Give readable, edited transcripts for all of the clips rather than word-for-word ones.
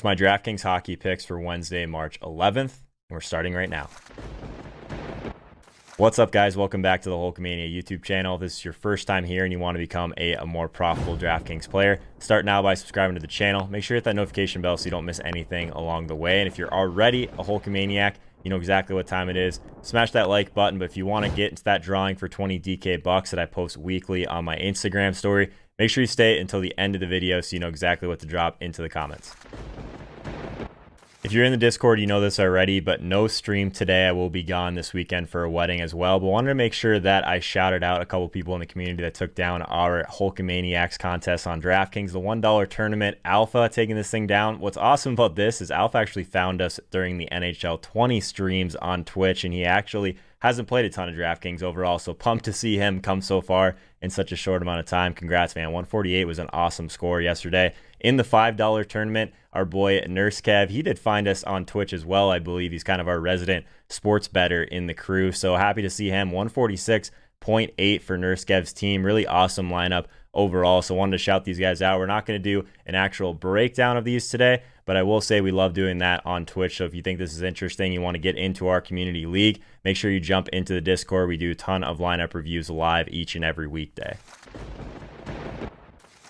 my DraftKings hockey picks for Wednesday, March 11th, and we're starting right now. What's up, guys? Welcome back to the Holkamaniacs YouTube channel. If this is your first time here and you want to become a more profitable DraftKings player, start now by subscribing to the channel. Make sure you hit that notification bell so you don't miss anything along the way. And if you're already a Holkamaniac, you know exactly what time it is. Smash that like button. But if you want to get into that drawing for 20 DK bucks that I post weekly on my Instagram story, make sure you stay until the end of the video so you know exactly what to drop into the comments. If you're in the Discord, you know this already, but no stream today. I will be gone this weekend for a wedding as well, but wanted to make sure that I shouted out a couple people in the community that took down our Holkamaniacs contest on DraftKings, the $1 tournament. Alpha taking this thing down. What's awesome about this is Alpha actually found us during the NHL 20 streams on Twitch, and he actually hasn't played a ton of DraftKings overall, so pumped to see him come so far in such a short amount of time. Congrats, man. 148 was an awesome score yesterday. In the $5 tournament, our boy Nurse Kev, he did find us on Twitch as well. I believe he's kind of our resident sports bettor in the crew, so happy to see him. 146.8 for Nurse Kev's team. Really awesome lineup overall, so wanted to shout these guys out. We're not going to do an actual breakdown of these today, but I will say we love doing that on Twitch. So if you think this is interesting, you want to get into our community league, make sure you jump into the Discord. We do a ton of lineup reviews live each and every weekday.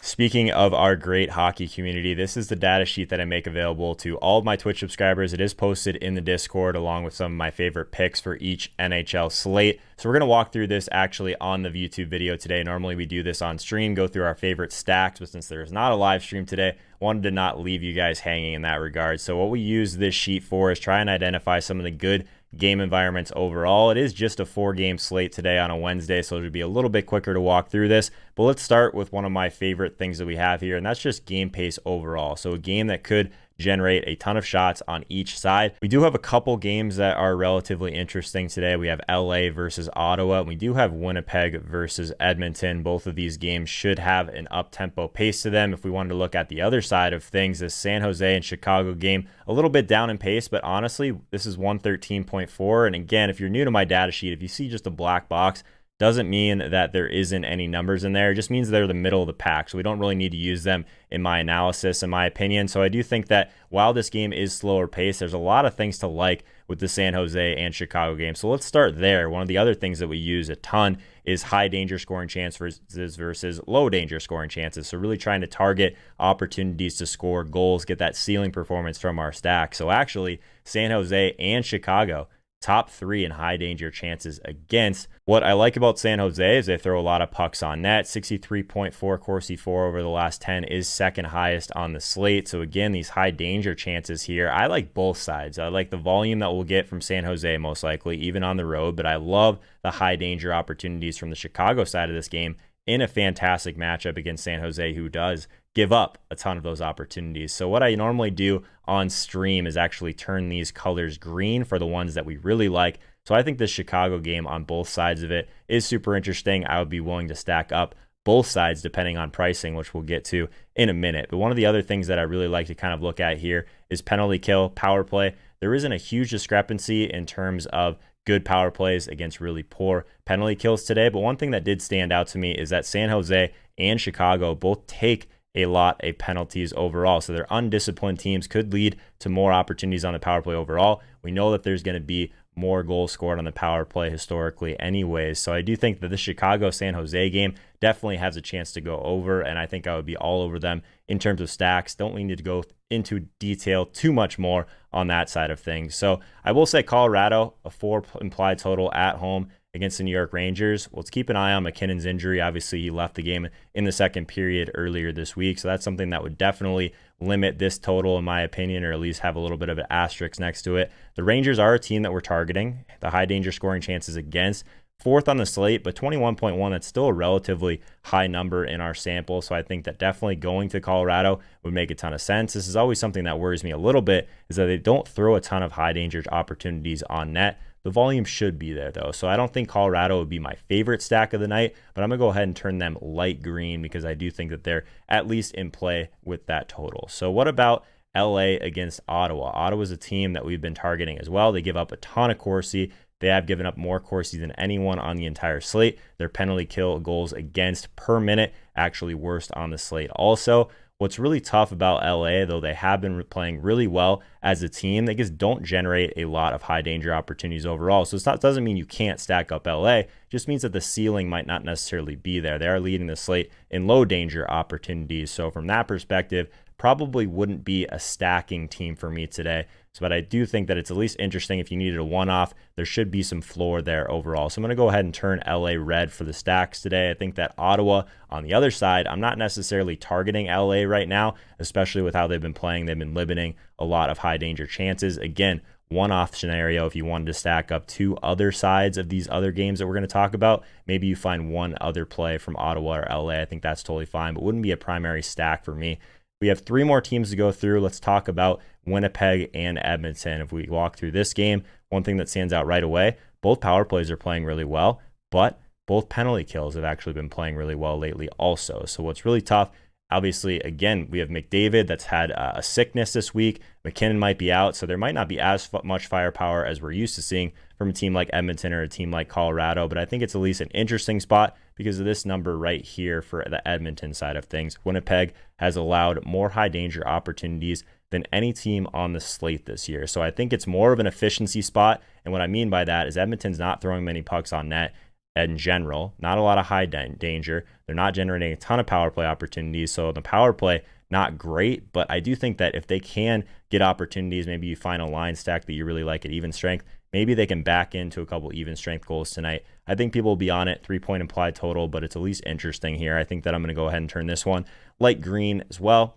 Speaking of our great hockey community, this is the data sheet that I make available to all of my Twitch subscribers. It is posted in the Discord along with some of my favorite picks for each NHL slate. So we're going to walk through this actually on the YouTube video today. Normally we do this on stream, go through our favorite stacks, but since there is not a live stream today, wanted to not leave you guys hanging in that regard. So what we use this sheet for is try and identify some of the good game environments overall. It is just a 4-game slate today on a Wednesday, so it'll be a little bit quicker to walk through this. But let's start with one of my favorite things that we have here, and that's just game pace overall. So a game that could generate a ton of shots on each side. We do have a couple games that are relatively interesting today. We have LA versus Ottawa. We do have Winnipeg versus Edmonton. Both of these games should have an up-tempo pace to them. If we wanted to look at the other side of things, this San Jose and Chicago game, a little bit down in pace, but honestly, this is 113.4. And again, if you're new to my data sheet, if you see just a black box, doesn't mean that there isn't any numbers in there. It just means they're the middle of the pack. So we don't really need to use them in my analysis, in my opinion. So I do think that while this game is slower paced, there's a lot of things to like with the San Jose and Chicago game. So let's start there. One of the other things that we use a ton is high danger scoring chances versus low danger scoring chances. So really trying to target opportunities to score goals, get that ceiling performance from our stack. So actually, San Jose and Chicago, top 3 in high danger chances against. What I like about San Jose is they throw a lot of pucks on net. 63.4 Corsi 4 over the last 10 is second highest on the slate. So again, these high danger chances here, I like both sides. I like the volume that we'll get from San Jose most likely, even on the road, but I love the high danger opportunities from the Chicago side of this game in a fantastic matchup against San Jose, who does give up a ton of those opportunities. So what I normally do on stream is actually turn these colors green for the ones that we really like. So I think this Chicago game on both sides of it is super interesting. I would be willing to stack up both sides depending on pricing, which we'll get to in a minute. But one of the other things that I really like to kind of look at here is penalty kill, power play. There isn't a huge discrepancy in terms of good power plays against really poor penalty kills today. But one thing that did stand out to me is that San Jose and Chicago both take a lot of penalties overall. So their undisciplined teams could lead to more opportunities on the power play overall. We know that there's going to be more goals scored on the power play historically anyways. So I do think that the Chicago-San Jose game definitely has a chance to go over, and I think I would be all over them in terms of stacks. Don't need to go into detail too much more on that side of things. So I will say Colorado, a 4 implied total at home against the New York Rangers. Let's keep an eye on McKinnon's injury. Obviously, he left the game in the second period earlier this week, so that's something that would definitely limit this total, in my opinion, or at least have a little bit of an asterisk next to it. The Rangers are a team that we're targeting. The high danger scoring chances against, 4th on the slate, but 21.1, that's still a relatively high number in our sample. So I think that definitely going to Colorado would make a ton of sense. This is always something that worries me a little bit, is that they don't throw a ton of high danger opportunities on net. The volume should be there, though. So I don't think Colorado would be my favorite stack of the night, but I'm going to go ahead and turn them light green because I do think that they're at least in play with that total. So what about LA against Ottawa? Ottawa's a team that we've been targeting as well. They give up a ton of Corsi. They have given up more Corsi than anyone on the entire slate. Their penalty kill goals against per minute, actually worst on the slate. Also, What's really tough about LA, though they have been playing really well as a team, they just don't generate a lot of high danger opportunities overall. So doesn't mean you can't stack up LA, it just means that the ceiling might not necessarily be there. They are leading the slate in low danger opportunities. So from that perspective, probably wouldn't be a stacking team for me today. But I do think that it's at least interesting. If you needed a one-off, there should be some floor there overall. So I'm going to go ahead and turn LA red for the stacks today. I think that Ottawa on the other side, I'm not necessarily targeting LA right now, especially with how they've been playing. They've been limiting a lot of high danger chances. Again, one-off scenario if you wanted to stack up two other sides of these other games that we're going to talk about. Maybe you find one other play from Ottawa or LA. I think that's totally fine, but wouldn't be a primary stack for me. We have three more teams to go through. Let's talk about Winnipeg and Edmonton. If we walk through this game, one thing that stands out right away, both power plays are playing really well, but both penalty kills have actually been playing really well lately also. So what's really tough, obviously, again, we have McDavid that's had a sickness this week. McKinnon might be out, so there might not be as much firepower as we're used to seeing from a team like Edmonton or a team like Colorado, but I think it's at least an interesting spot because of this number right here for the Edmonton side of things. Winnipeg has allowed more high danger opportunities than any team on the slate this year. So I think it's more of an efficiency spot. And what I mean by that is Edmonton's not throwing many pucks on net in general, not a lot of high danger. They're not generating a ton of power play opportunities. So the power play, not great, but I do think that if they can get opportunities, maybe you find a line stack that you really like at even strength, maybe they can back into a couple even strength goals tonight. I think people will be on it, 3-point implied total, but it's at least interesting here. I think that I'm going to go ahead and turn this one light green as well.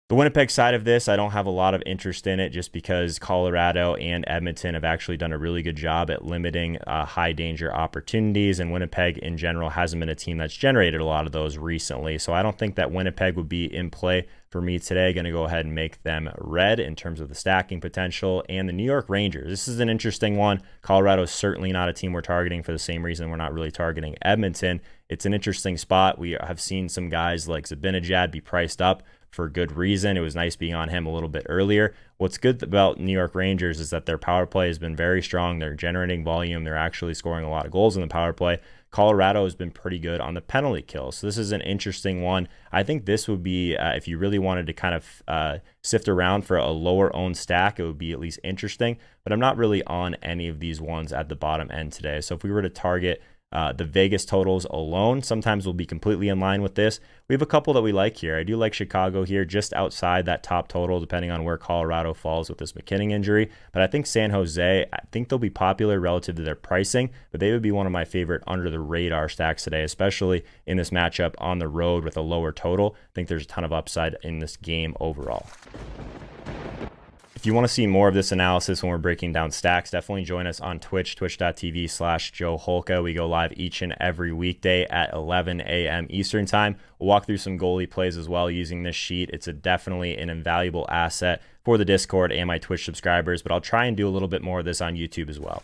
The Winnipeg side of this, I don't have a lot of interest in it just because Colorado and Edmonton have actually done a really good job at limiting high danger opportunities, and Winnipeg in general hasn't been a team that's generated a lot of those recently. So I don't think that Winnipeg would be in play for me today. Going to go ahead and make them red in terms of the stacking potential. And the New York Rangers, this is an interesting one. Colorado is certainly not a team we're targeting for the same reason we're not really targeting Edmonton. It's an interesting spot. We have seen some guys like Zibanejad be priced up for good reason. It was nice being on him a little bit earlier. What's good about New York Rangers is that their power play has been very strong. They're generating volume. They're actually scoring a lot of goals in the power play. Colorado has been pretty good on the penalty kill. So this is an interesting one. I think this would be, if you really wanted to kind of sift around for a lower owned stack, it would be at least interesting. But I'm not really on any of these ones at the bottom end today. So if we were to target the Vegas totals alone, sometimes we'll be completely in line with this. We have a couple that we like here. I do like Chicago here, just outside that top total, depending on where Colorado falls with this McKinnon injury. But I think San Jose, I think they'll be popular relative to their pricing, but they would be one of my favorite under the radar stacks today, especially in this matchup on the road with a lower total. I think there's a ton of upside in this game overall. If you want to see more of this analysis when we're breaking down stacks, definitely join us on Twitch, twitch.tv/Joe Holka. We go live each and every weekday at 11 a.m. Eastern time. We'll walk through some goalie plays as well using this sheet. It's definitely an invaluable asset for the Discord and my Twitch subscribers, but I'll try and do a little bit more of this on YouTube as well.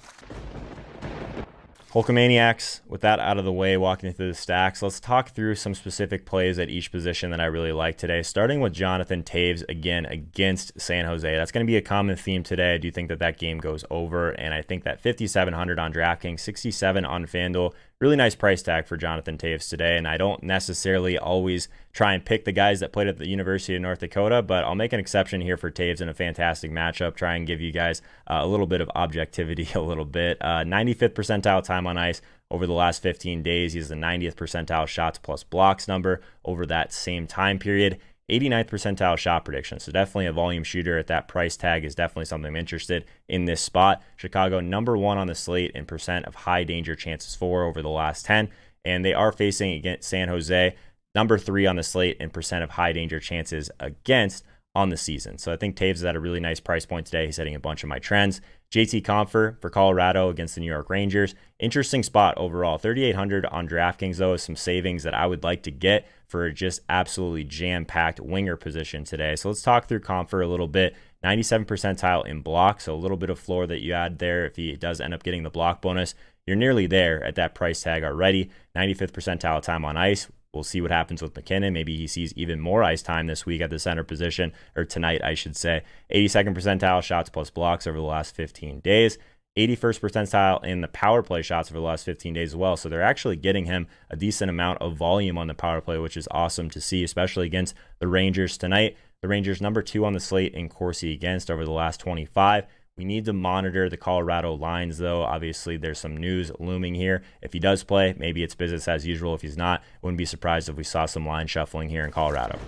Holkamaniacs, with that out of the way, walking through the stacks, let's talk through some specific plays at each position that I really like today, starting with Jonathan Toews again against San Jose. That's going to be a common theme today. I do think that that game goes over, and I think that 5,700 on DraftKings, 67 on FanDuel, really nice price tag for Jonathan Toews today, and I don't necessarily always try and pick the guys that played at the University of North Dakota, but I'll make an exception here for Toews in a fantastic matchup, try and give you guys a little bit of objectivity a little bit. 95th percentile time on ice over the last 15 days. He's the 90th percentile shots plus blocks number over that same time period. 89th percentile shot prediction. So definitely a volume shooter at that price tag is definitely something I'm interested in this spot. Chicago number 1 on the slate in percent of high danger chances for over the last 10. And they are facing against San Jose, number 3 on the slate in percent of high danger chances against on the season. So I think Toews is at a really nice price point today. He's hitting a bunch of my trends. JT Compher for Colorado against the New York Rangers. Interesting spot overall. 3,800 on DraftKings, though, is some savings that I would like to get for just absolutely jam-packed winger position today. So let's talk through Compher a little bit. 97th percentile in block, so a little bit of floor that you add there. If he does end up getting the block bonus, you're nearly there at that price tag already. 95th percentile time on ice. We'll see what happens with McKinnon. Maybe he sees even more ice time this week at the center position, or tonight, I should say. 82nd percentile shots plus blocks over the last 15 days. 81st percentile in the power play shots over the last 15 days as well. So they're actually getting him a decent amount of volume on the power play, which is awesome to see, especially against the Rangers tonight. The Rangers number 2 on the slate in Corsi against over the last 25. We need to monitor the Colorado lines, though. Obviously, there's some news looming here. If he does play, maybe it's business as usual. If he's not, wouldn't be surprised if we saw some line shuffling here in Colorado.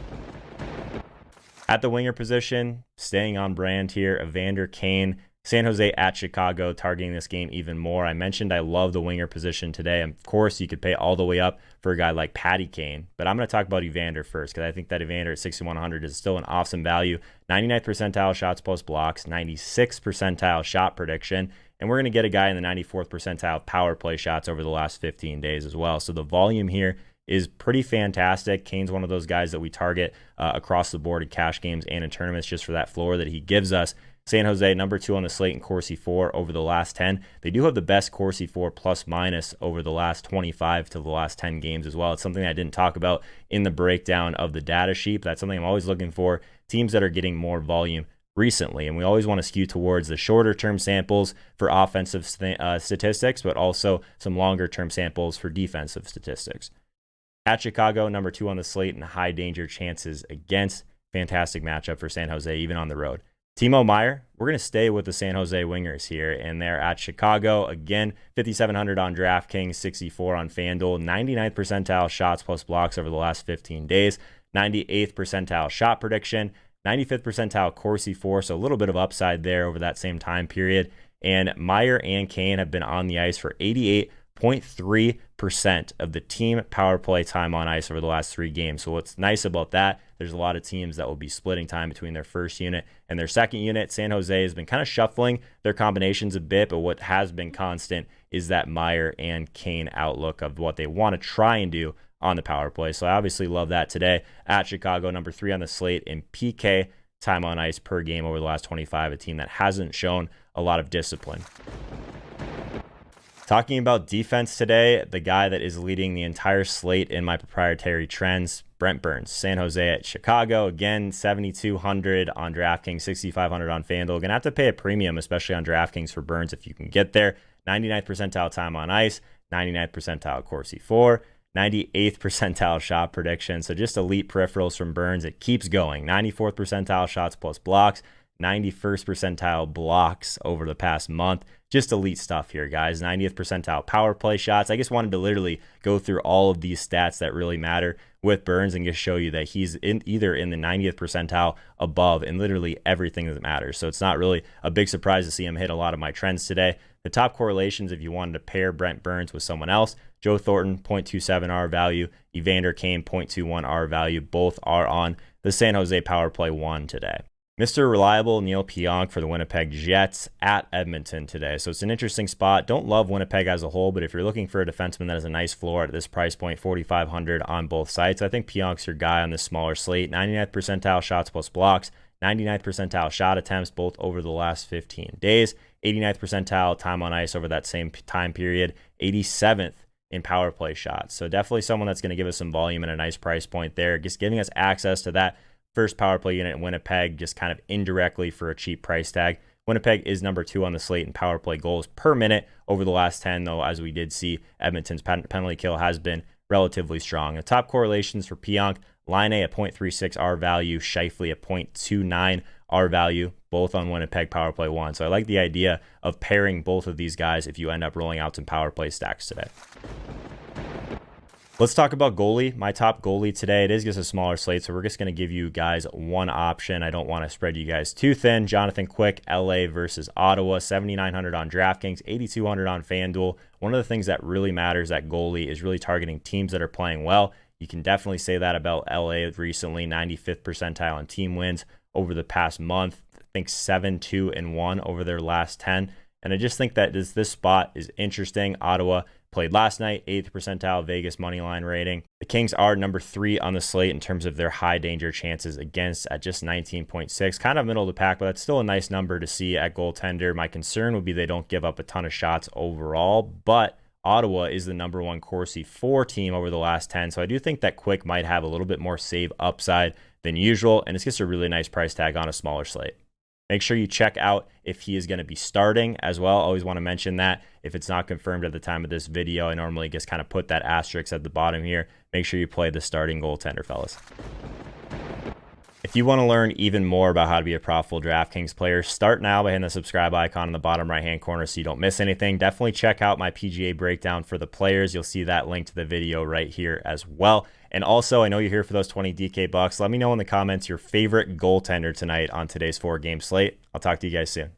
At the winger position, staying on brand here, Evander Kane, San Jose at Chicago, targeting this game even more. I mentioned I love the winger position today. Of course, you could pay all the way up for a guy like Patty Kane, but I'm going to talk about Evander first because I think that Evander at 6,100 is still an awesome value. 99th percentile shots plus blocks, 96th percentile shot prediction, and we're going to get a guy in the 94th percentile power play shots over the last 15 days as well. So the volume here is pretty fantastic. Kane's one of those guys that we target across the board in cash games and in tournaments just for that floor that he gives us. San Jose, number 2 on the slate in Corsi 4 over the last 10. They do have the best Corsi 4 plus minus over the last 25 to the last 10 games as well. It's something I didn't talk about in the breakdown of the data sheet, but that's something I'm always looking for. Teams that are getting more volume recently, and we always want to skew towards the shorter term samples for offensive statistics, but also some longer term samples for defensive statistics. At Chicago, number 2 on the slate and high danger chances against. Fantastic matchup for San Jose, even on the road. Timo Meier, we're going to stay with the San Jose Wingers here, and they're at Chicago. Again, 5,700 on DraftKings, 64 on FanDuel, 99th percentile shots plus blocks over the last 15 days, 98th percentile shot prediction, 95th percentile Corsi 4, so a little bit of upside there over that same time period. And Meier and Kane have been on the ice for 88.3% of the team power play time on ice over the last 3 games. So what's nice about that, there's a lot of teams that will be splitting time between their first unit and their second unit. San Jose has been kind of shuffling their combinations a bit, but what has been constant is that Meier and Kane outlook of what they want to try and do on the power play. So I obviously love that today. At Chicago, number 3 on the slate in PK time on ice per game over the last 25, a team that hasn't shown a lot of discipline. Talking about defense today, the guy that is leading the entire slate in my proprietary trends, Brent Burns. San Jose at Chicago, again, 7,200 on DraftKings, 6,500 on FanDuel. Going to have to pay a premium, especially on DraftKings for Burns if you can get there. 99th percentile time on ice, 99th percentile Corsi 4, 98th percentile shot prediction. So just elite peripherals from Burns. It keeps going. 94th percentile shots plus blocks, 91st percentile blocks over the past month. Just elite stuff here, guys. 90th percentile power play shots. I just wanted to literally go through all of these stats that really matter with Burns and just show you that he's either in the 90th percentile above in literally everything that matters. So it's not really a big surprise to see him hit a lot of my trends today. The top correlations, if you wanted to pair Brent Burns with someone else, Joe Thornton, 0.27 R value, Evander Kane, 0.21 R value. Both are on the San Jose Power Play 1 today. Mr. Reliable, Neil Pionk for the Winnipeg Jets at Edmonton today. So it's an interesting spot. Don't love Winnipeg as a whole, but if you're looking for a defenseman that has a nice floor at this price point, 4,500 on both sites, I think Pionk's your guy on this smaller slate. 99th percentile shots plus blocks, 99th percentile shot attempts, both over the last 15 days, 89th percentile time on ice over that same time period, 87th in power play shots. So definitely someone that's going to give us some volume at a nice price point there, just giving us access to that first power play unit in Winnipeg, just kind of indirectly for a cheap price tag. Winnipeg is number 2 on the slate in power play goals per minute over the last 10, though, as we did see, Edmonton's penalty kill has been relatively strong. The top correlations for Pionk, Line A at 0.36 R value, Scheifele at 0.29 R value, both on Winnipeg power play 1. So I like the idea of pairing both of these guys if you end up rolling out some power play stacks today. Let's talk about goalie. My top goalie today, it is just a smaller slate, so we're just going to give you guys one option. I don't want to spread you guys too thin. Jonathan Quick, LA versus Ottawa, 7,900 on DraftKings, 8,200 on FanDuel. One of the things that really matters at goalie is really targeting teams that are playing well. You can definitely say that about LA recently, 95th percentile in team wins over the past month. I think 7-2-1 over their last 10. And I just think that this spot is interesting. Ottawa played last night, 8th percentile Vegas money line rating. The Kings are number 3 on the slate in terms of their high danger chances against at just 19.6. Kind of middle of the pack, but that's still a nice number to see at goaltender. My concern would be they don't give up a ton of shots overall, but Ottawa is the number 1 Corsi 4 team over the last 10. So I do think that Quick might have a little bit more save upside than usual, and it's just a really nice price tag on a smaller slate. Make sure you check out if he is going to be starting as well. Always want to mention that if it's not confirmed at the time of this video, I normally just kind of put that asterisk at the bottom here. Make sure you play the starting goaltender, fellas. If you want to learn even more about how to be a profitable DraftKings player, start now by hitting the subscribe icon in the bottom right-hand corner so you don't miss anything. Definitely check out my PGA breakdown for the players. You'll see that link to the video right here as well. And also, I know you're here for those 20 DK bucks. Let me know in the comments your favorite goaltender tonight on today's 4-game slate. I'll talk to you guys soon.